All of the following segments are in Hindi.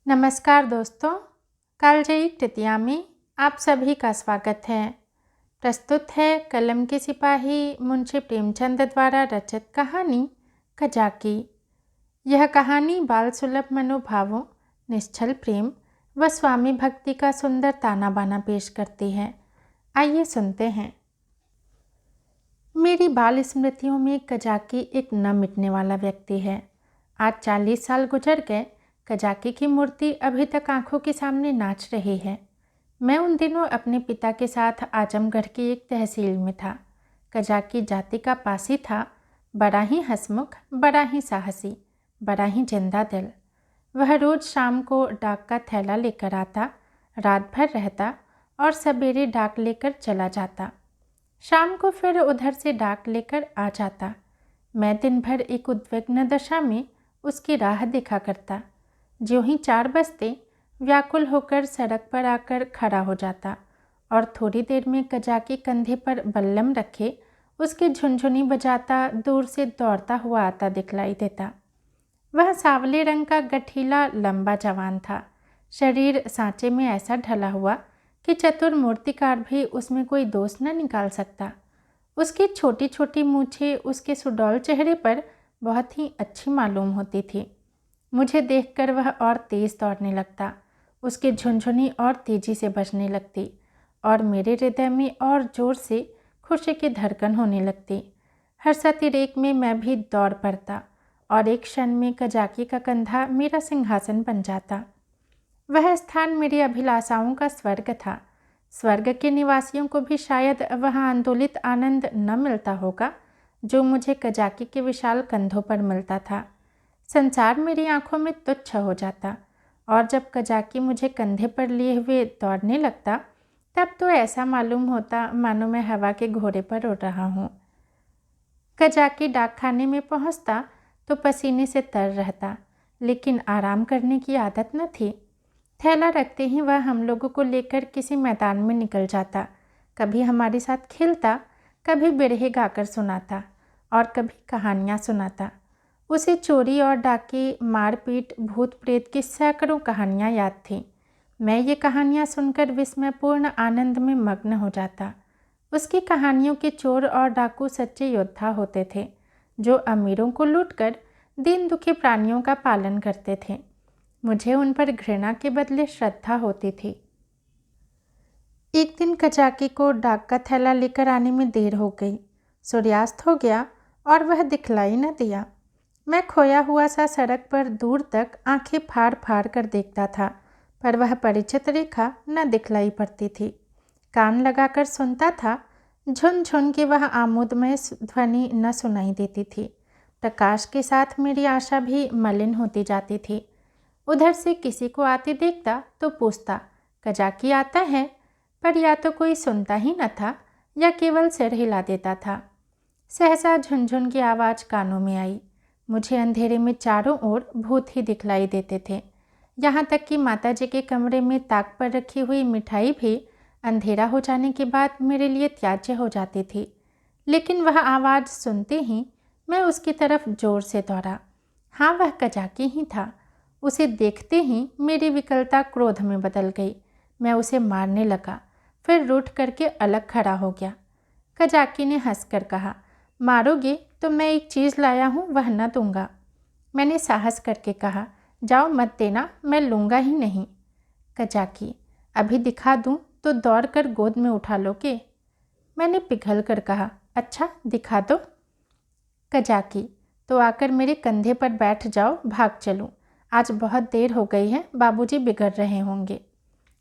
नमस्कार दोस्तों, कालजयी कृतिया में आप सभी का स्वागत है। प्रस्तुत है कलम के सिपाही मुंशी प्रेमचंद द्वारा रचित कहानी कजाकी। यह कहानी बाल सुलभ मनोभावों, निश्चल प्रेम व स्वामी भक्ति का सुंदर ताना बाना पेश करती है। आइए सुनते हैं। मेरी बाल स्मृतियों में कजाकी एक न मिटने वाला व्यक्ति है। आज 40 साल गुजर गए, कजाकी की मूर्ति अभी तक आंखों के सामने नाच रही है। मैं उन दिनों अपने पिता के साथ आजमगढ़ की एक तहसील में था। कजाकी जाति का पासी था, बड़ा ही हंसमुख, बड़ा ही साहसी, बड़ा ही जिंदा दिल। वह रोज शाम को डाक का थैला लेकर आता, रात भर रहता और सवेरे डाक लेकर चला जाता। शाम को फिर उधर से डाक लेकर आ जाता। मैं दिन भर एक उद्विग्न दशा में उसकी राह देखा करता। ज्यों ही 4 बजते व्याकुल होकर सड़क पर आकर खड़ा हो जाता और थोड़ी देर में कजाकी कंधे पर बल्लम रखे उसकी झुनझुनी बजाता दूर से दौड़ता हुआ आता दिखलाई देता। वह सांवले रंग का गठीला लंबा जवान था। शरीर सांचे में ऐसा ढला हुआ कि चतुर मूर्तिकार भी उसमें कोई दोष न निकाल सकता। उसकी छोटी छोटी मूछें उसके सुडौल चेहरे पर बहुत ही अच्छी मालूम होती थी। मुझे देखकर वह और तेज दौड़ने लगता, उसकी झुनझुनी और तेजी से बजने लगती और मेरे हृदय में और जोर से खुशी की धड़कन होने लगती। हर्षातिरेक में मैं भी दौड़ पड़ता और एक क्षण में कजाकी का कंधा मेरा सिंहासन बन जाता। वह स्थान मेरी अभिलाषाओं का स्वर्ग था। स्वर्ग के निवासियों को भी शायद वह आंदोलित आनंद न मिलता होगा जो मुझे कजाकी के विशाल कंधों पर मिलता था। संसार मेरी आंखों में तुच्छ हो जाता और जब कजाकी मुझे कंधे पर लिए हुए दौड़ने लगता तब तो ऐसा मालूम होता मानो मैं हवा के घोड़े पर उड़ रहा हूँ। कजाकी डाकखाने में पहुँचता तो पसीने से तर रहता, लेकिन आराम करने की आदत न थी। थैला रखते ही वह हम लोगों को लेकर किसी मैदान में निकल जाता। कभी हमारे साथ खेलता, कभी बिरहे गाकर सुनाता और कभी कहानियाँ सुनाता। उसे चोरी और डाके, मारपीट, भूत प्रेत की सैकड़ों कहानियाँ याद थीं। मैं ये कहानियाँ सुनकर विस्मयपूर्ण आनंद में मग्न हो जाता। उसकी कहानियों के चोर और डाकू सच्चे योद्धा होते थे जो अमीरों को लूटकर दीन दुखी प्राणियों का पालन करते थे। मुझे उन पर घृणा के बदले श्रद्धा होती थी। एक दिन कजाकी को डाक का थैला लेकर आने में देर हो गई। सूर्यास्त हो गया और वह दिखलाई न दिया। मैं खोया हुआ सा सड़क पर दूर तक आंखें फाड़ फाड़ कर देखता था, पर वह परिचित रेखा न दिखलाई पड़ती थी। कान लगाकर सुनता था, झुन झुन की वह आमोदमय ध्वनि न सुनाई देती थी। प्रकाश के साथ मेरी आशा भी मलिन होती जाती थी। उधर से किसी को आते देखता तो पूछता, कजाकी आता है? पर या तो कोई सुनता ही न था या केवल सिर हिला देता था। सहसा झुनझुन की आवाज़ कानों में आई। मुझे अंधेरे में चारों ओर भूत ही दिखलाई देते थे। यहाँ तक कि माताजी के कमरे में ताक पर रखी हुई मिठाई भी अंधेरा हो जाने के बाद मेरे लिए त्याज्य हो जाती थी। लेकिन वह आवाज़ सुनते ही मैं उसकी तरफ जोर से दौड़ा। हाँ, वह कजाकी ही था। उसे देखते ही मेरी विकलता क्रोध में बदल गई। मैं उसे मारने लगा, फिर रूठ करके अलग खड़ा हो गया। कजाकी ने हंसकर कहा, मारोगे तो मैं एक चीज़ लाया हूँ, वह न दूंगा। मैंने साहस करके कहा, जाओ मत देना, मैं लूँगा ही नहीं। कजाकी, अभी दिखा दूँ तो दौड़ कर गोद में उठा लोगे? मैंने पिघल कर कहा, अच्छा दिखा दो। कजाकी, तो आकर मेरे कंधे पर बैठ जाओ, भाग चलूँ। आज बहुत देर हो गई है, बाबूजी बिगड़ रहे होंगे।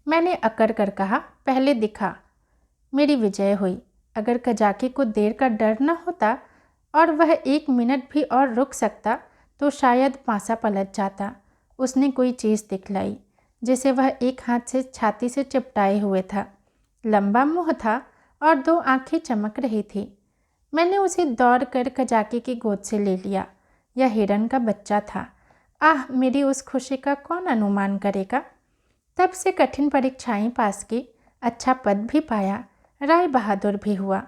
मैंने अकड़ कर कहा, पहले दिखा। मेरी विजय हुई। अगर कजाकी को देर का डर न होता और वह 1 मिनट भी और रुक सकता तो शायद पासा पलट जाता। उसने कोई चीज़ दिखलाई जिसे वह एक हाथ से छाती से चिपटाए हुए था। लंबा मुंह था और 2 आंखें चमक रही थी। मैंने उसे दौड़ कर कजाकी की गोद से ले लिया। यह हिरन का बच्चा था। आह, मेरी उस खुशी का कौन अनुमान करेगा। तब से कठिन परीक्षाएं पास की, अच्छा पद भी पाया, राय बहादुर भी हुआ,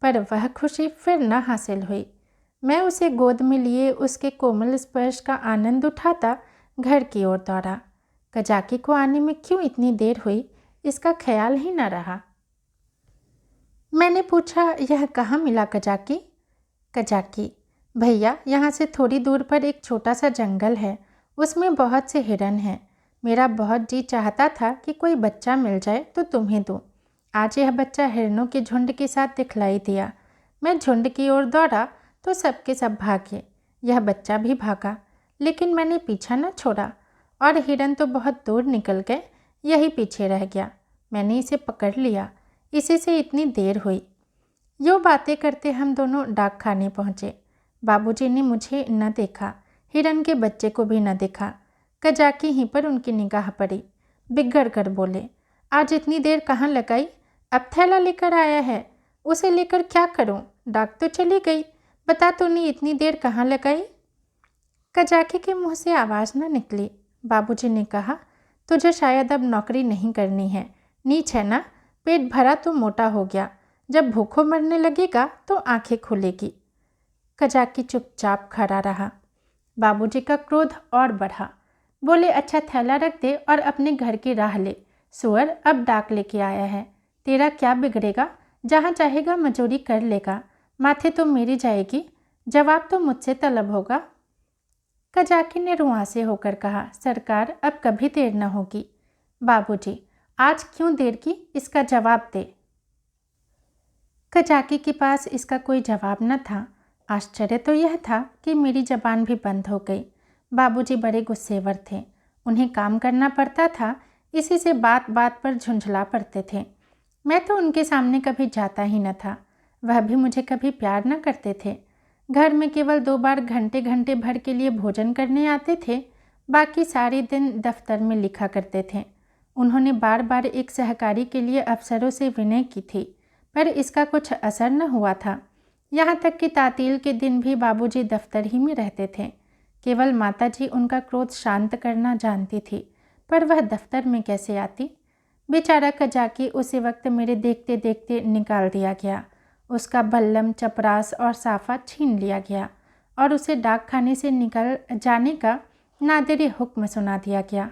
पर वह खुशी फिर न हासिल हुई। मैं उसे गोद में लिए उसके कोमल स्पर्श का आनंद उठाता घर की ओर दौड़ा। कजाकी को आने में क्यों इतनी देर हुई, इसका ख्याल ही न रहा। मैंने पूछा, यह कहाँ मिला कजाकी? कजाकी, भैया यहाँ से थोड़ी दूर पर एक छोटा सा जंगल है, उसमें बहुत से हिरन हैं। मेरा बहुत जी चाहता था कि कोई बच्चा मिल जाए तो तुम्हें दूँ। आज यह बच्चा हिरनों के झुंड के साथ दिखलाई दिया। मैं झुंड की ओर दौड़ा तो सबके सब भागे। यह बच्चा भी भागा, लेकिन मैंने पीछा न छोड़ा और हिरन तो बहुत दूर निकल गए, यही पीछे रह गया। मैंने इसे पकड़ लिया, इसी से इतनी देर हुई। यूँ बातें करते हम दोनों डाक खाने पहुँचे। बाबूजी ने मुझे न देखा, हिरन के बच्चे को भी न देखा। कजाकी ही पर उनकी निगाह पड़ी। बिगड़ कर बोले, आज इतनी देर कहाँ लगाई? अब थैला लेकर आया है, उसे लेकर क्या करूं? डाक तो चली गई, बता तूने इतनी देर कहाँ लगाई? कजाकी के मुंह से आवाज़ न निकली। बाबूजी ने कहा, तुझे शायद अब नौकरी नहीं करनी है, नीच है ना? पेट भरा तो मोटा हो गया, जब भूखों मरने लगेगा तो आंखें खुलेगी। कजाकी चुपचाप खड़ा रहा। बाबूजी का क्रोध और बढ़ा। बोले, अच्छा थैला रख दे और अपने घर की राह ले। सुअर, अब डाक लेके आया है, तेरा क्या बिगड़ेगा? जहाँ चाहेगा मजूरी कर लेगा, माथे तो मेरी जाएगी, जवाब तो मुझसे तलब होगा। कजाकी ने रुआंसे होकर कहा, सरकार अब कभी देर न होगी। बाबूजी, आज क्यों देर की, इसका जवाब दे। कजाकी के पास इसका कोई जवाब न था। आश्चर्य तो यह था कि मेरी जबान भी बंद हो गई। बाबूजी बड़े गुस्सेवर थे, उन्हें काम करना पड़ता था, इसी से बात बात पर झुंझला पड़ते थे। मैं तो उनके सामने कभी जाता ही न था, वह भी मुझे कभी प्यार न करते थे। घर में केवल 2 बार घंटे घंटे भर के लिए भोजन करने आते थे, बाकी सारे दिन दफ्तर में लिखा करते थे। उन्होंने बार बार एक सहकारी के लिए अफसरों से विनय की थी, पर इसका कुछ असर न हुआ था। यहाँ तक कि तातील के दिन भी बाबूजी दफ्तर ही में रहते थे। केवल माताजी उनका क्रोध शांत करना जानती थी, पर वह दफ्तर में कैसे आती? बेचारा कजाकी उसी वक्त मेरे देखते देखते निकाल दिया गया। उसका बल्लम, चपरास और साफा छीन लिया गया और उसे डाक खाने से निकल जाने का नादिर हुक्म सुना दिया गया।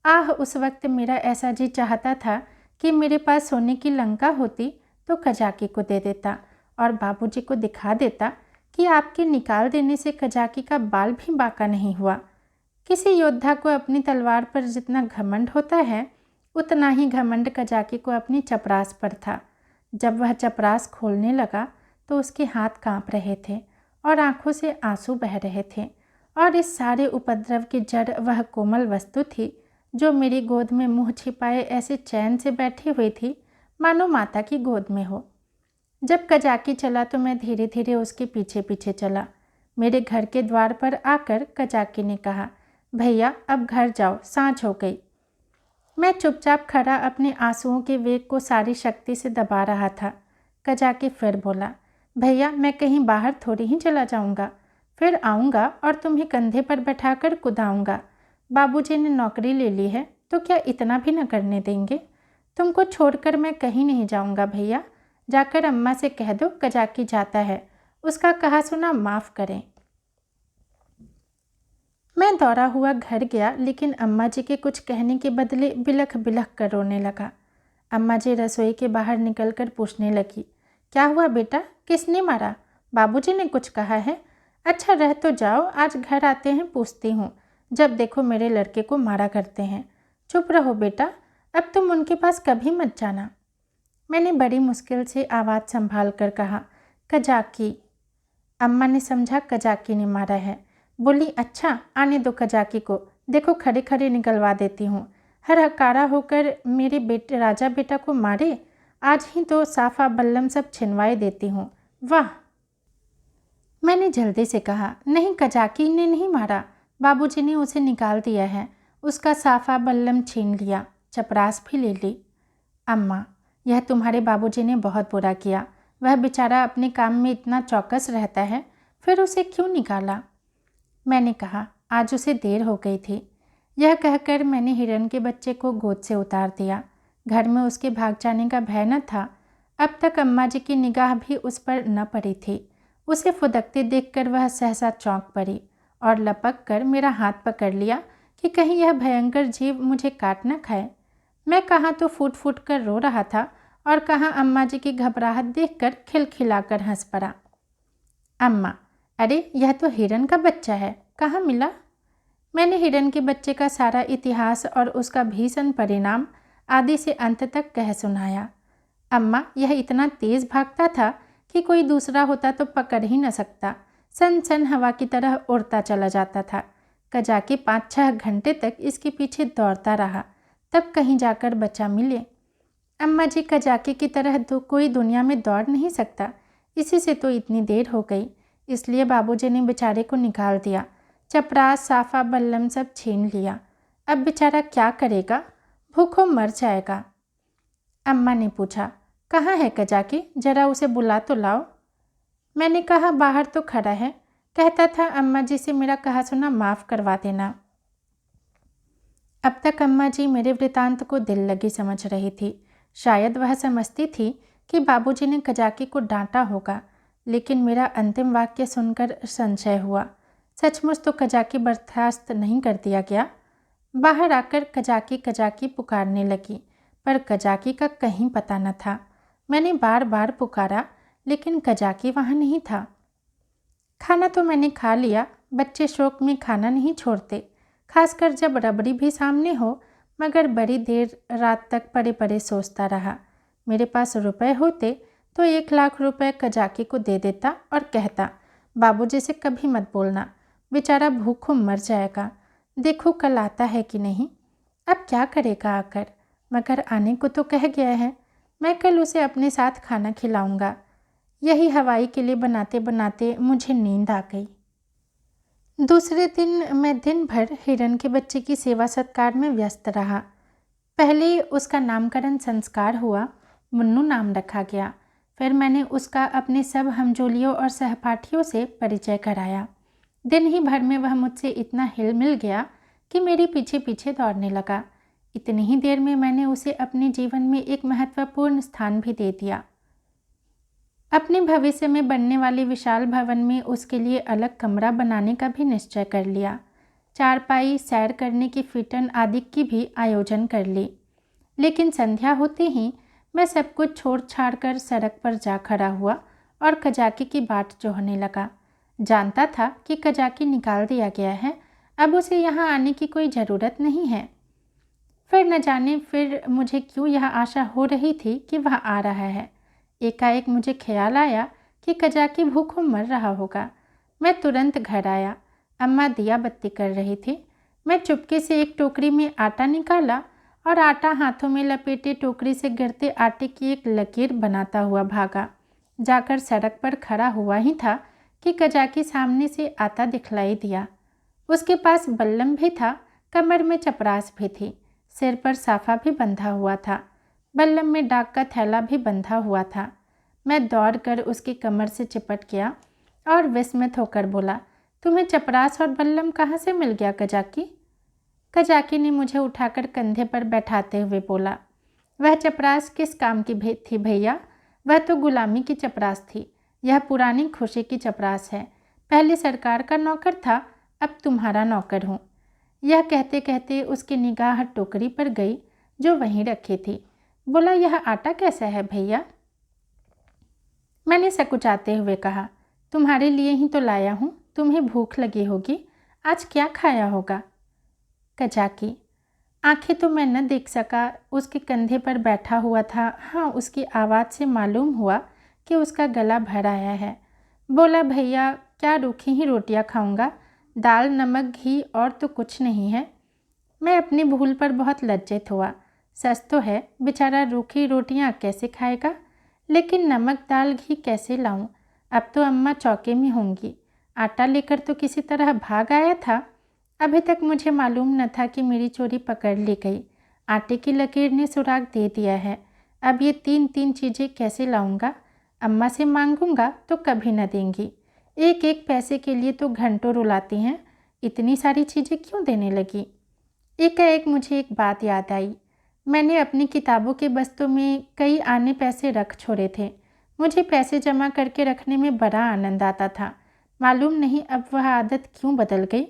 आह, उस वक्त मेरा ऐसा जी चाहता था कि मेरे पास सोने की लंका होती तो कजाकी को दे देता और बाबूजी को दिखा देता कि आपके निकाल देने से कजाकी का बाल भी बाका नहीं हुआ। किसी योद्धा को अपनी तलवार पर जितना घमंड होता है, उतना ही घमंड कजाकी को अपनी चपरास पर था। जब वह चपरास खोलने लगा तो उसके हाथ कांप रहे थे और आंखों से आंसू बह रहे थे, और इस सारे उपद्रव की जड़ वह कोमल वस्तु थी जो मेरी गोद में मुंह छिपाए ऐसे चैन से बैठी हुई थी मानो माता की गोद में हो। जब कजाकी चला तो मैं धीरे धीरे उसके पीछे पीछे चला। मेरे घर के द्वार पर आकर कजाकी ने कहा, भैया अब घर जाओ, सांझ हो गई। मैं चुपचाप खड़ा अपने आंसुओं के वेग को सारी शक्ति से दबा रहा था। कजाकी फिर बोला, भैया मैं कहीं बाहर थोड़ी ही चला जाऊंगा, फिर आऊँगा और तुम्हें कंधे पर बैठाकर कुदाऊँगा। बाबूजी ने नौकरी ले ली है तो क्या इतना भी न करने देंगे? तुमको छोड़कर मैं कहीं नहीं जाऊँगा भैया, जाकर अम्मा से कह दो कजाकी जाता है, उसका कहा सुना माफ़ करें। मैं दौड़ा हुआ घर गया, लेकिन अम्मा जी के कुछ कहने के बदले बिलख बिलख कर रोने लगा। अम्मा जी रसोई के बाहर निकलकर पूछने लगी, क्या हुआ बेटा, किसने मारा? बाबूजी ने कुछ कहा है? अच्छा रह तो जाओ, आज घर आते हैं पूछती हूँ, जब देखो मेरे लड़के को मारा करते हैं। चुप रहो बेटा, अब तुम उनके पास कभी मत जाना। मैंने बड़ी मुश्किल से आवाज़ संभाल कर कहा, कजाकी। अम्मा ने समझा कजाकी ने मारा है। बोली, अच्छा आने दो कजाकी को, देखो खड़े खड़े निकलवा देती हूँ। हर हकारा होकर मेरे बेटे राजा बेटा को मारे, आज ही तो साफा बल्लम सब छिनवाए देती हूँ। वाह। मैंने जल्दी से कहा, नहीं कजाकी ने नहीं मारा, बाबूजी ने उसे निकाल दिया है, उसका साफा बल्लम छीन लिया, चपरास भी ले ली। अम्मा, यह तुम्हारे बाबूजी ने बहुत बुरा किया, वह बेचारा अपने काम में इतना चौकस रहता है, फिर उसे क्यों निकाला? मैंने कहा, आज उसे देर हो गई थी। यह कहकर मैंने हिरन के बच्चे को गोद से उतार दिया। घर में उसके भाग जाने का भय न था। अब तक अम्मा जी की निगाह भी उस पर न पड़ी थी। उसे फुदकते देखकर वह सहसा चौंक पड़ी और लपक कर मेरा हाथ पकड़ लिया कि कहीं यह भयंकर जीव मुझे काट न खाए। मैं कहाँ तो फूट फूट कर रो रहा था और कहाँ अम्मा जी की घबराहट देखकर खिलखिलाकर हंस पड़ा। अम्मा, अरे यह तो हिरन का बच्चा है, कहाँ मिला? मैंने हिरन के बच्चे का सारा इतिहास और उसका भीषण परिणाम आदि से अंत तक कह सुनाया। अम्मा, यह इतना तेज भागता था कि कोई दूसरा होता तो पकड़ ही न सकता। सन सन हवा की तरह उड़ता चला जाता था। कजाकी 5-6 घंटे तक इसके पीछे दौड़ता रहा, तब कहीं जाकर बच्चा मिले। अम्मा जी, कजाकी की तरह तो कोई दुनिया में दौड़ नहीं सकता, इसी से तो इतनी देर हो गई। इसलिए बाबूजी ने बेचारे को निकाल दिया। चपरास, साफा, बल्लम सब छीन लिया। अब बेचारा क्या करेगा? भूखों मर जाएगा। अम्मा ने पूछा, कहाँ है कजाकी? जरा उसे बुला तो लाओ। मैंने कहा, बाहर तो खड़ा है, कहता था अम्मा जी से मेरा कहा सुना माफ़ करवा देना। अब तक अम्मा जी मेरे वृतांत को दिल लगी समझ रही थी। शायद वह समझती थी कि बाबूजी ने कजाकी को डांटा होगा, लेकिन मेरा अंतिम वाक्य सुनकर संशय हुआ। सचमुच तो कजाकी बर्खास्त नहीं कर दिया गया। बाहर आकर कजाकी कजाकी पुकारने लगी, पर कजाकी का कहीं पता न था। मैंने बार बार पुकारा, लेकिन कजाकी वहाँ नहीं था। खाना तो मैंने खा लिया, बच्चे शौक में खाना नहीं छोड़ते, खासकर जब रबड़ी भी सामने हो, मगर बड़ी देर रात तक पड़े पड़े सोचता रहा। मेरे पास रुपए होते तो 1 लाख रुपए कजाकी को दे देता और कहता, बाबूजी से कभी मत बोलना, बेचारा भूखों मर जाएगा, देखो कल आता है कि नहीं। अब क्या करेगा आकर, मगर आने को तो कह गया है। मैं कल उसे अपने साथ खाना खिलाऊंगा। यही हवाई के लिए बनाते बनाते मुझे नींद आ गई। दूसरे दिन मैं दिन भर हिरन के बच्चे की सेवा सत्कार में व्यस्त रहा। पहले उसका नामकरण संस्कार हुआ, मुन्नू नाम रखा गया। फिर मैंने उसका अपने सब हमजोलियों और सहपाठियों से परिचय कराया। दिन ही भर में वह मुझसे इतना हिल मिल गया कि मेरे पीछे पीछे दौड़ने लगा। इतनी ही देर में मैंने उसे अपने जीवन में एक महत्वपूर्ण स्थान भी दे दिया। अपने भविष्य में बनने वाले विशाल भवन में उसके लिए अलग कमरा बनाने का भी निश्चय कर लिया। चारपाई, सैर करने की फिटन आदि की भी आयोजन कर ली। लेकिन संध्या होते ही मैं सब कुछ छोड़ छाड़ कर सड़क पर जा खड़ा हुआ और कजाकी की बाट जोहने लगा। जानता था कि कजाकी निकाल दिया गया है, अब उसे यहाँ आने की कोई ज़रूरत नहीं है। फिर न जाने फिर मुझे क्यों यह आशा हो रही थी कि वह आ रहा है। एकाएक मुझे ख्याल आया कि कजाकी भूखों मर रहा होगा। मैं तुरंत घर आया। अम्मा दिया बत्ती कर रही थी। मैं चुपके से एक टोकरी में आटा निकाला और आटा हाथों में लपेटे टोकरी से गिरते आटे की एक लकीर बनाता हुआ भागा। जाकर सड़क पर खड़ा हुआ ही था कि कजाकी सामने से आता दिखलाई दिया। उसके पास बल्लम भी था, कमर में चपरास भी थी, सिर पर साफा भी बंधा हुआ था, बल्लम में डाक का थैला भी बंधा हुआ था। मैं दौड़कर उसकी कमर से चिपट गया और विस्मित होकर बोला, तुम्हें चपरास और बल्लम कहाँ से मिल गया कजाकी? कजाकी ने मुझे उठाकर कंधे पर बैठाते हुए बोला, वह चपरास किस काम की थी भैया? वह तो गुलामी की चपरास थी। यह पुरानी खुशी की चपरास है। पहले सरकार का नौकर था, अब तुम्हारा नौकर हूँ। यह कहते कहते उसकी निगाह टोकरी पर गई जो वहीं रखी थी। बोला, यह आटा कैसा है भैया? मैंने सकुचाते हुए कहा, तुम्हारे लिए ही तो लाया हूँ, तुम्हें भूख लगी होगी, आज क्या खाया होगा? कजाकी, आंखें तो मैं न देख सका, उसके कंधे पर बैठा हुआ था। हाँ, उसकी आवाज़ से मालूम हुआ कि उसका गला भर आया है। बोला, भैया क्या रूखी ही रोटियां खाऊंगा, दाल, नमक, घी और तो कुछ नहीं है। मैं अपनी भूल पर बहुत लज्जित हुआ। सच तो है, बेचारा रूखी रोटियां कैसे खाएगा, लेकिन नमक, दाल, घी कैसे लाऊं? अब तो अम्मा चौके में होंगी। आटा लेकर तो किसी तरह भाग आया था। अभी तक मुझे मालूम न था कि मेरी चोरी पकड़ ली गई। आटे की लकीर ने सुराग दे दिया है। अब ये 3 चीज़ें कैसे लाऊंगा? अम्मा से मांगूंगा तो कभी न देंगी। एक एक पैसे के लिए तो घंटों रुलाती हैं। इतनी सारी चीज़ें क्यों देने लगी? एकाएक मुझे एक बात याद आई। मैंने अपनी किताबों के बस्तों में कई आने पैसे रख छोड़े थे। मुझे पैसे जमा करके रखने में बड़ा आनंद आता था। मालूम नहीं अब वह आदत क्यों बदल गई।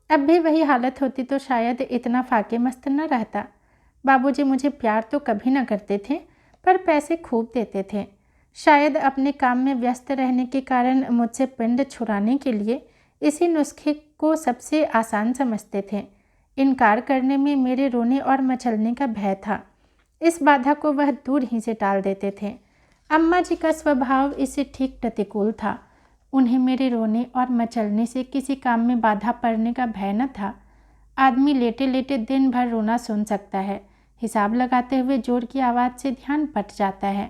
अब भी वही हालत होती तो शायद इतना फाके मस्त न रहता। बाबूजी मुझे प्यार तो कभी न करते थे, पर पैसे खूब देते थे। शायद अपने काम में व्यस्त रहने के कारण मुझसे पिंड छुड़ाने के लिए इसी नुस्खे को सबसे आसान समझते थे। इनकार करने में मेरे रोने और मचलने का भय था। इस बाधा को वह दूर ही से टाल देते थे। अम्मा जी का स्वभाव इससे ठीक प्रतिकूल था। उन्हें मेरे रोने और मचलने से किसी काम में बाधा पड़ने का भय न था। आदमी लेटे लेटे दिन भर रोना सुन सकता है, हिसाब लगाते हुए जोर की आवाज़ से ध्यान पट जाता है।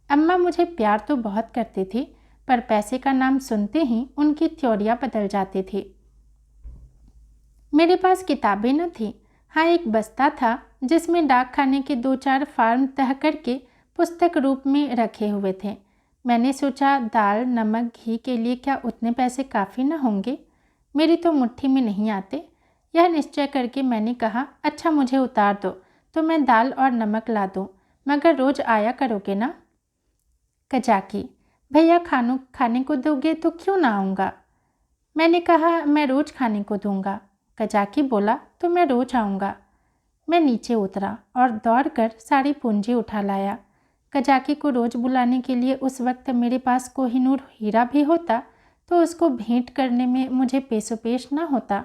अम्मा मुझे प्यार तो बहुत करती थी, पर पैसे का नाम सुनते ही उनकी थ्योरियाँ बदल जाती थी। मेरे पास किताबें न थी। हाँ, एक बस्ता था जिसमें डाक खाने के 2-4 फार्म तह करके पुस्तक रूप में रखे हुए थे। मैंने सोचा दाल नमक घी के लिए क्या उतने पैसे काफ़ी न होंगे, मेरी तो मुट्ठी में नहीं आते। यह निश्चय करके मैंने कहा, अच्छा मुझे उतार दो तो मैं दाल और नमक ला दूँ, मगर रोज़ आया करोगे ना? कजाकी, भैया खाने को दोगे तो क्यों ना आऊँगा। मैंने कहा, मैं रोज़ खाने को दूँगा। कजाकी बोला, तो मैं रोज़ आऊँगा। मैं नीचे उतरा और दौड़कर सारी पूंजी उठा लाया। कजाकी को रोज़ बुलाने के लिए उस वक्त मेरे पास कोहिनूर हीरा भी होता तो उसको भेंट करने में मुझे पेशोपेश न होता।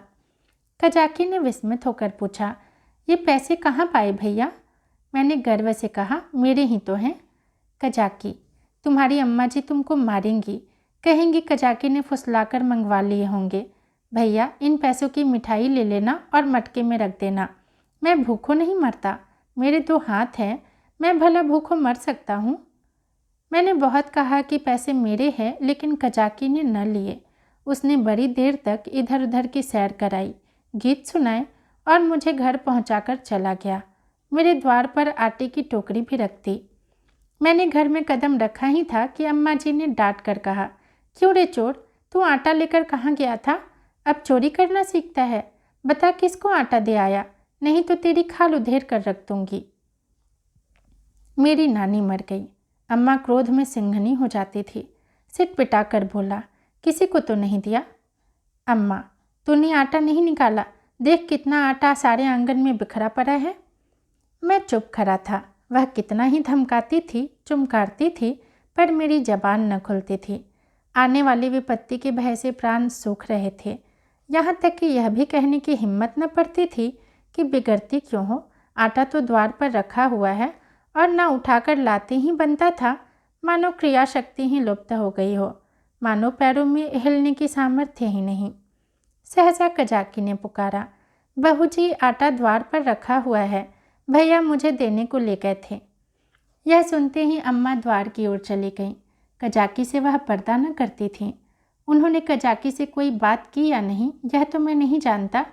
कजाकी ने विस्मित होकर पूछा, ये पैसे कहाँ पाए भैया? मैंने गर्व से कहा, मेरे ही तो हैं। कजाकी, तुम्हारी अम्मा जी तुमको मारेंगी, कहेंगी कजाकी ने फुसलाकर मंगवा लिए होंगे। भैया, इन पैसों की मिठाई ले लेना और मटके में रख देना। मैं भूखों नहीं मरता, मेरे 2 हाथ हैं, मैं भला भूखों मर सकता हूँ। मैंने बहुत कहा कि पैसे मेरे हैं, लेकिन कजाकी ने न लिए। उसने बड़ी देर तक इधर उधर की सैर कराई, गीत सुनाए और मुझे घर पहुँचाकर चला गया। मेरे द्वार पर आटे की टोकरी भी रख दी। मैंने घर में कदम रखा ही था कि अम्मा जी ने डांट कर कहा, क्यों रे चोर, तू आटा लेकर कहाँ गया था? अब चोरी करना सीखता है? बता किसको आटा दे आया, नहीं तो तेरी खाल उधेर कर रख दूंगी। मेरी नानी मर गई। अम्मा क्रोध में सिंघनी हो जाती थी। सिर पिटा कर बोला, किसी को तो नहीं दिया? अम्मा, तूने आटा नहीं निकाला, देख कितना आटा सारे आंगन में बिखरा पड़ा है। मैं चुप खड़ा था। वह कितना ही धमकाती थी, चुमकारती थी, पर मेरी जबान न खुलती थी। आने वाली विपत्ति के भय से प्राण सूख रहे थे। यहाँ तक कि यह भी कहने की हिम्मत न पड़ती थी कि बिगड़ती क्यों हो, आटा तो द्वार पर रखा हुआ है और ना उठाकर लाते ही बनता था, मानो क्रिया शक्ति ही लुप्त हो गई हो, मानो पैरों में हिलने की सामर्थ्य ही नहीं। सहसा कजाकी ने पुकारा, बहू जी, आटा द्वार पर रखा हुआ है, भैया मुझे देने को ले गए थे। यह सुनते ही अम्मा द्वार की ओर चली गईं। कजाकी से वह पर्दा न करती थीं। उन्होंने कजाकी से कोई बात की या नहीं, यह तो मैं नहीं जानता,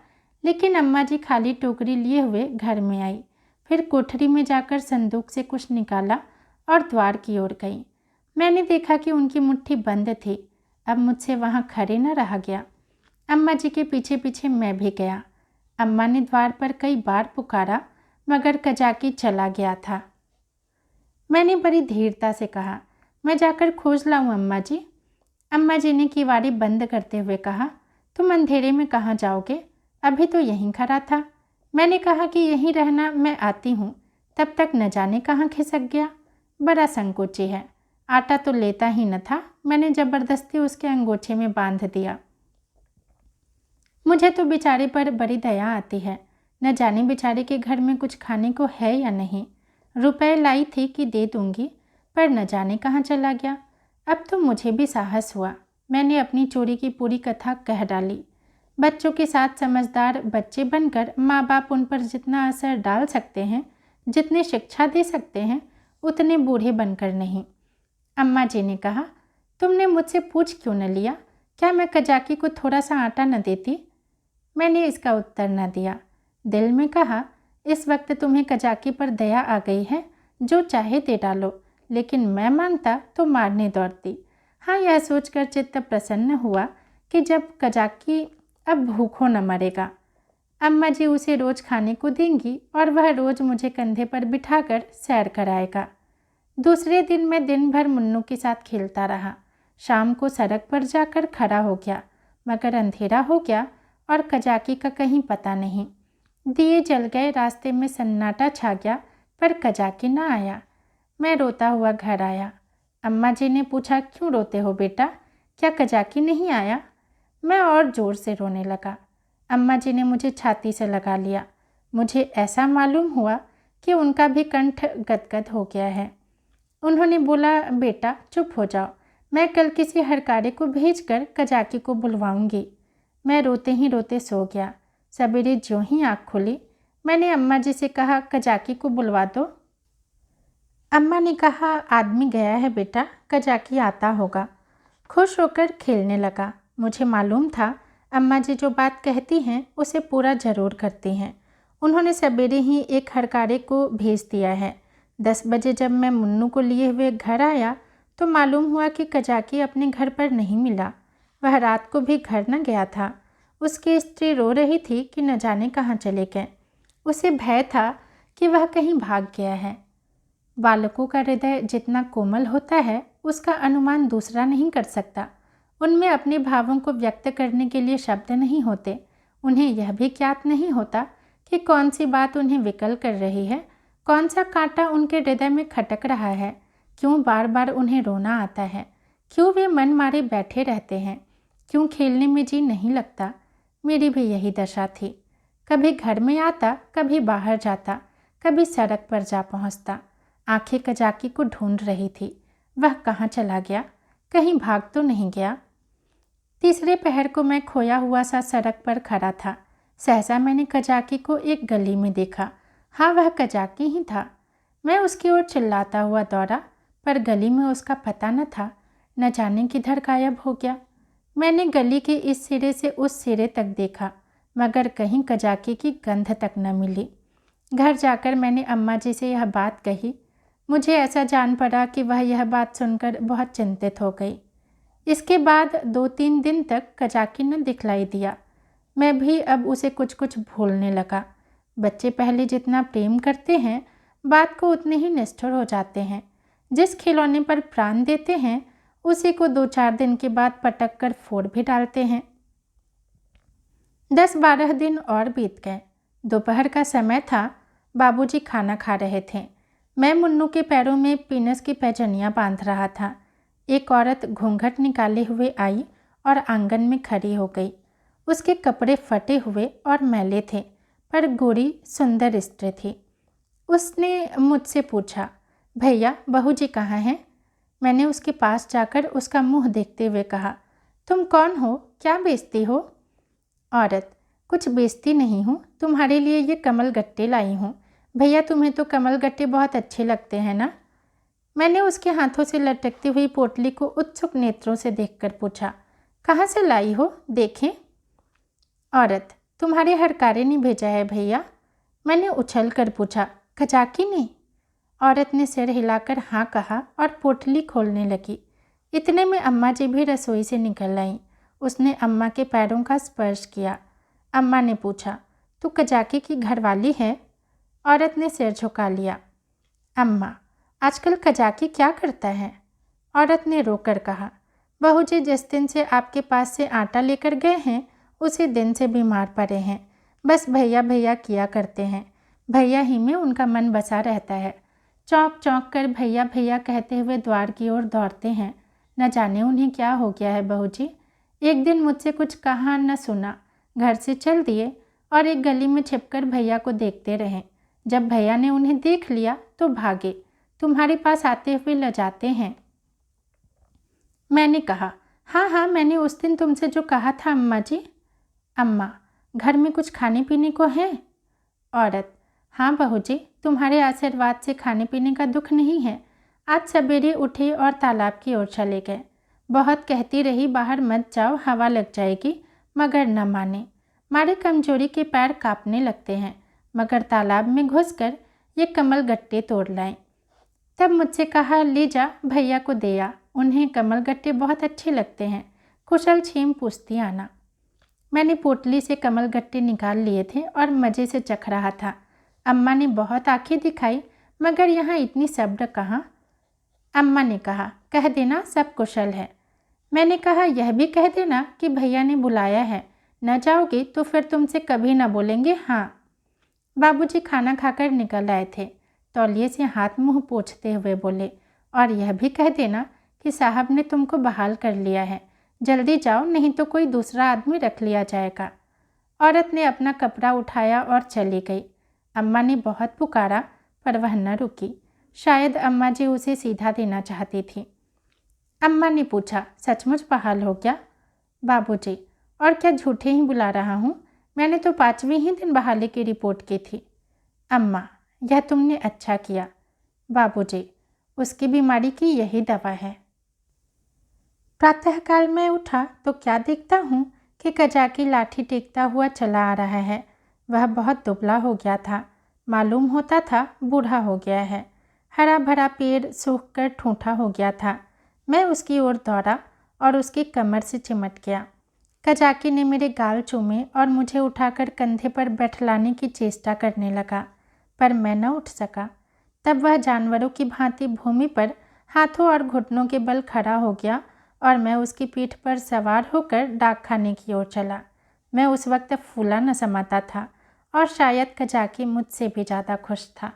लेकिन अम्मा जी खाली टोकरी लिए हुए घर में आई, फिर कोठरी में जाकर संदूक से कुछ निकाला और द्वार की ओर गई। मैंने देखा कि उनकी मुट्ठी बंद थी। अब मुझसे वहाँ खड़े न रहा गया। अम्मा जी के पीछे पीछे मैं भी गया। अम्मा ने द्वार पर कई बार पुकारा, मगर कजाकी चला गया था। मैंने बड़ी धीरता से कहा, मैं जाकर खोज लाऊं अम्मा जी। अम्मा जी ने किवाड़ी बंद करते हुए कहा, तुम अंधेरे में कहाँ जाओगे, अभी तो यहीं खड़ा था। मैंने कहा कि यहीं रहना, मैं आती हूँ। तब तक न जाने कहाँ खिसक गया। बड़ा संकोची है, आटा तो लेता ही न था, मैंने ज़बरदस्ती उसके अंगोछे में बांध दिया। मुझे तो बेचारे पर बड़ी दया आती है, न जाने बेचारे के घर में कुछ खाने को है या नहीं। रुपए लाई थी कि दे दूंगी, पर न जाने कहाँ चला गया। अब तो मुझे भी साहस हुआ। मैंने अपनी चोरी की पूरी कथा कह डाली। बच्चों के साथ समझदार बच्चे बनकर माँ बाप उन पर जितना असर डाल सकते हैं, जितनी शिक्षा दे सकते हैं, उतने बूढ़े बनकर नहीं। अम्मा जी ने कहा, तुमने मुझसे पूछ क्यों न लिया, क्या मैं कजाकी को थोड़ा सा आटा न देती? मैंने इसका उत्तर न दिया। दिल में कहा, इस वक्त तुम्हें कजाकी पर दया आ गई है, जो चाहे दे डालो, लेकिन मैं मांगता तो मारने दौड़ती। हाँ, यह सोचकर चित्त प्रसन्न हुआ कि जब कजाकी अब भूखों न मरेगा, अम्मा जी उसे रोज़ खाने को देंगी और वह रोज़ मुझे कंधे पर बिठाकर सैर कराएगा। दूसरे दिन मैं दिन भर मुन्नू के साथ खेलता रहा। शाम को सड़क पर जाकर खड़ा हो गया, मगर अंधेरा हो गया और कजाकी का कहीं पता नहीं। दिए जल गए, रास्ते में सन्नाटा छा गया, पर कजाकी न आया। मैं रोता हुआ घर आया। अम्मा जी ने पूछा, क्यों रोते हो बेटा, क्या कजाकी नहीं आया? मैं और ज़ोर से रोने लगा। अम्मा जी ने मुझे छाती से लगा लिया। मुझे ऐसा मालूम हुआ कि उनका भी कंठ गदगद हो गया है। उन्होंने बोला, बेटा चुप हो जाओ, मैं कल किसी हरकारे को भेजकर कजाकी को बुलवाऊंगी। मैं रोते ही रोते सो गया। सवेरे ज्यों ही आँख खुली, मैंने अम्मा जी से कहा, कजाकी को बुलवा दो। अम्मा ने कहा, आदमी गया है बेटा, कजाकी आता होगा। खुश होकर खेलने लगा। मुझे मालूम था अम्मा जी जो बात कहती हैं उसे पूरा ज़रूर करती हैं। उन्होंने सवेरे ही एक हरकारे को भेज दिया है। 10 बजे जब मैं मुन्नू को लिए हुए घर आया तो मालूम हुआ कि कजाकी अपने घर पर नहीं मिला। वह रात को भी घर न गया था। उसकी स्त्री रो रही थी कि न जाने कहाँ चले गए। उसे भय था कि वह कहीं भाग गया है। बालकों का हृदय जितना कोमल होता है उसका अनुमान दूसरा नहीं कर सकता। उनमें अपने भावों को व्यक्त करने के लिए शब्द नहीं होते। उन्हें यह भी ज्ञात नहीं होता कि कौन सी बात उन्हें विकल कर रही है, कौन सा कांटा उनके हृदय में खटक रहा है, क्यों बार बार उन्हें रोना आता है, क्यों वे मन मारे बैठे रहते हैं, क्यों खेलने में जी नहीं लगता। मेरी भी यही दशा थी। कभी घर में आता, कभी बाहर जाता, कभी सड़क पर जा पहुंचता। आंखें कजाकी को ढूंढ रही थी। वह कहाँ चला गया, कहीं भाग तो नहीं गया। तीसरे पहर को मैं खोया हुआ सा सड़क पर खड़ा था। सहसा मैंने कजाकी को एक गली में देखा। हाँ, वह कजाकी ही था। मैं उसकी ओर चिल्लाता हुआ दौड़ा, पर गली में उसका पता न था। न जाने किधर गायब हो गया। मैंने गली के इस सिरे से उस सिरे तक देखा, मगर कहीं कजाकी की गंध तक न मिली। घर जाकर मैंने अम्मा जी से यह बात कही। मुझे ऐसा जान पड़ा कि वह यह बात सुनकर बहुत चिंतित हो गई। इसके बाद 2-3 दिन तक कजाकी ने दिखलाई दिया। मैं भी अब उसे कुछ कुछ भूलने लगा। बच्चे पहले जितना प्रेम करते हैं, बात को उतने ही निष्ठुर हो जाते हैं। जिस खिलौने पर प्राण देते हैं उसी को 2-4 दिन के बाद पटक कर फोड़ भी डालते हैं। 10-12 दिन और बीत गए। दोपहर का समय था। बाबूजी खाना खा रहे थे। मैं मुन्नू के पैरों में पीनस की पैजनियाँ बांध रहा था। एक औरत घूंघट निकाले हुए आई और आंगन में खड़ी हो गई। उसके कपड़े फटे हुए और मैले थे, पर गोरी सुंदर स्त्री थी। उसने मुझसे पूछा, भैया बहू जी कहाँ हैं? मैंने उसके पास जाकर उसका मुंह देखते हुए कहा, तुम कौन हो, क्या बेचती हो? औरत, कुछ बेचती नहीं हूँ, तुम्हारे लिए ये कमल गट्टे लाई हूँ। भैया तुम्हें तो कमल गट्टे बहुत अच्छे लगते हैं ना? मैंने उसके हाथों से लटकती हुई पोटली को उत्सुक नेत्रों से देखकर पूछा, कहाँ से लाई हो, देखें? औरत, तुम्हारे हरकारे ने भेजा है भैया। मैंने उछल कर पूछा, कजाकी ने? औरत ने सिर हिलाकर हाँ कहा और पोटली खोलने लगी। इतने में अम्मा जी भी रसोई से निकल आईं। उसने अम्मा के पैरों का स्पर्श किया। अम्मा ने पूछा, तू कजाकी की घरवाली है? औरत ने सिर झुका लिया। अम्मा, आजकल कजाकी क्या करता है? औरत ने रोकर कहा, बहू जी जिस दिन से आपके पास से आटा लेकर गए हैं उसी दिन से बीमार पड़े हैं। बस भैया भैया किया करते हैं। भैया ही में उनका मन बसा रहता है। चौंक चौंक कर भैया भैया कहते हुए द्वार की ओर दौड़ते हैं। न जाने उन्हें क्या हो गया है बहू जी। एक दिन मुझसे कुछ कहा न सुना, घर से चल दिए और एक गली में छिपकर भैया को देखते रहे। जब भैया ने उन्हें देख लिया तो भागे, तुम्हारे पास आते हुए लजाते हैं। मैंने कहा, हाँ हाँ, मैंने उस दिन तुमसे जो कहा था अम्मा जी। अम्मा, घर में कुछ खाने पीने को है? औरत, हाँ बहू जी, तुम्हारे आशीर्वाद से खाने पीने का दुख नहीं है। आज सवेरे उठे और तालाब की ओर चले गए। बहुत कहती रही बाहर मत जाओ, हवा लग जाएगी, मगर न माने। मारे कमजोरी के पैर कांपने लगते हैं, मगर तालाब में घुसकर ये कमल गट्टे तोड़ लाएं। तब मुझसे कहा, ले जा भैया को दे आ, उन्हें कमल गट्टे बहुत अच्छे लगते हैं। कुशल छीम पूछती आना। मैंने पोटली से कमल गट्टे निकाल लिए थे और मज़े से चख रहा था। अम्मा ने बहुत आंखें दिखाई, मगर यहाँ इतनी सब्र कहाँ? अम्मा ने कहा, कह देना सब कुशल है। मैंने कहा, यह भी कह देना कि भैया ने बुलाया है, न जाओगी तो फिर तुमसे कभी ना बोलेंगे हाँ। बाबूजी खाना खाकर निकल आए थे। तौलिए से हाथ मुंह पोंछते हुए बोले, और यह भी कह देना कि साहब ने तुमको बहाल कर लिया है। जल्दी जाओ, नहीं तो कोई दूसरा आदमी रख लिया जाएगा। औरत ने अपना कपड़ा उठाया और चली गई। अम्मा ने बहुत पुकारा पर वह न रुकी। शायद अम्मा जी उसे सीधा देना चाहती थी। अम्मा ने पूछा, सचमुच बहाल हो गया? बाबूजी, और क्या झूठे ही बुला रहा हूँ? मैंने तो 5वें ही दिन बहाली की रिपोर्ट की थी। अम्मा, यह तुमने अच्छा किया। बाबूजी, उसकी बीमारी की यही दवा है। प्रातःकाल में उठा तो क्या देखता हूँ कि कजाकी लाठी टेकता हुआ चला आ रहा है। वह बहुत दुबला हो गया था। मालूम होता था बूढ़ा हो गया है। हरा भरा पेड़ सूख कर ठूंठा हो गया था। मैं उसकी ओर दौड़ा और उसकी कमर से चिमट गया। कजाकी ने मेरे गाल चूमे और मुझे उठाकर कंधे पर बैठलाने की चेष्टा करने लगा, पर मैं न उठ सका। तब वह जानवरों की भांति भूमि पर हाथों और घुटनों के बल खड़ा हो गया और मैं उसकी पीठ पर सवार होकर डाकखाने की ओर चला। मैं उस वक्त फूला न समाता था और शायद कजाकी मुझसे भी ज़्यादा खुश था।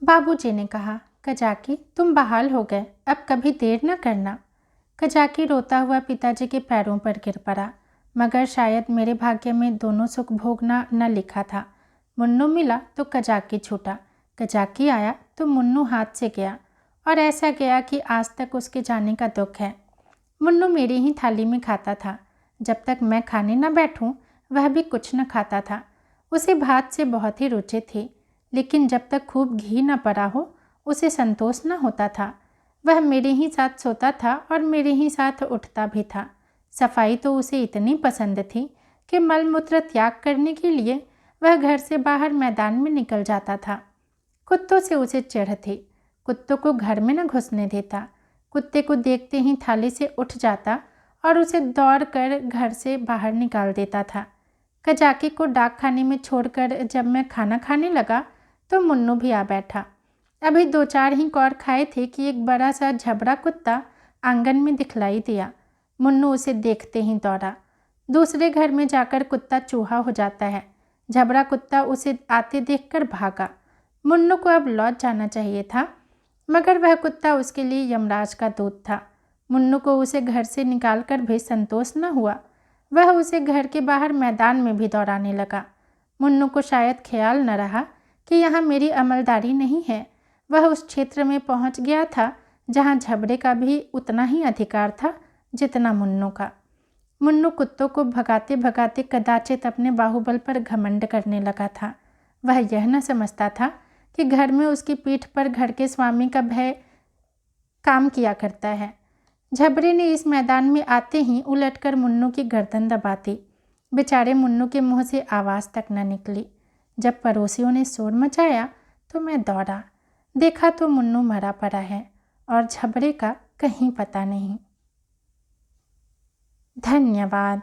बाबूजी ने कहा, कजाकी तुम बहाल हो गए, अब कभी देर न करना। कजाकी रोता हुआ पिताजी के पैरों पर गिर पड़ा, मगर शायद मेरे भाग्य में दोनों सुख भोगना न लिखा था। मुन्नू मिला तो कजाकी छूटा, कजाकी आया तो मुन्नू हाथ से गया, और ऐसा गया कि आज तक उसके जाने का दुख है। मुन्नू मेरी ही थाली में खाता था। जब तक मैं खाने न बैठूं, वह भी कुछ न खाता था। उसे भात से बहुत ही रुचि थी, लेकिन जब तक खूब घी न पड़ा हो, उसे संतोष न होता था। वह मेरे ही साथ सोता था और मेरे ही साथ उठता भी था। सफाई तो उसे इतनी पसंद थी कि मलमूत्र त्याग करने के लिए वह घर से बाहर मैदान में निकल जाता था। कुत्तों से उसे चिढ़ थी। कुत्तों को घर में न घुसने देता। कुत्ते को देखते ही थाली से उठ जाता और उसे दौड़ कर घर से बाहर निकाल देता था। कजाकी को डाकखाने में छोड़कर जब मैं खाना खाने लगा तो मुन्नू भी आ बैठा। अभी 2-4 ही कौर खाए थे कि एक बड़ा सा झबरा कुत्ता आंगन में दिखलाई दिया। मुन्नू उसे देखते ही दौड़ा। दूसरे घर में जाकर कुत्ता चूहा हो जाता है। झबरा कुत्ता उसे आते देखकर भागा। मुन्नू को अब लौट जाना चाहिए था, मगर वह कुत्ता उसके लिए यमराज का दूत था। मुन्नू को उसे घर से निकालकर भी संतोष न हुआ। वह उसे घर के बाहर मैदान में भी दौड़ाने लगा। मुन्नू को शायद ख्याल न रहा कि यहाँ मेरी अमलदारी नहीं है। वह उस क्षेत्र में पहुँच गया था जहाँ झबरे का भी उतना ही अधिकार था जितना मुन्नू का। मुन्नू कुत्तों को भगाते भगाते कदाचित अपने बाहुबल पर घमंड करने लगा था। वह यह न समझता था कि घर में उसकी पीठ पर घर के स्वामी का भय काम किया करता है। झबरे ने इस मैदान में आते ही उलटकर मुन्नू की गर्दन दबा दी। बेचारे मुन्नू के मुंह से आवाज़ तक न निकली। जब पड़ोसियों ने शोर मचाया तो मैं दौड़ा। देखा तो मुन्नू मरा पड़ा है और झबरे का कहीं पता नहीं। धन्यवाद।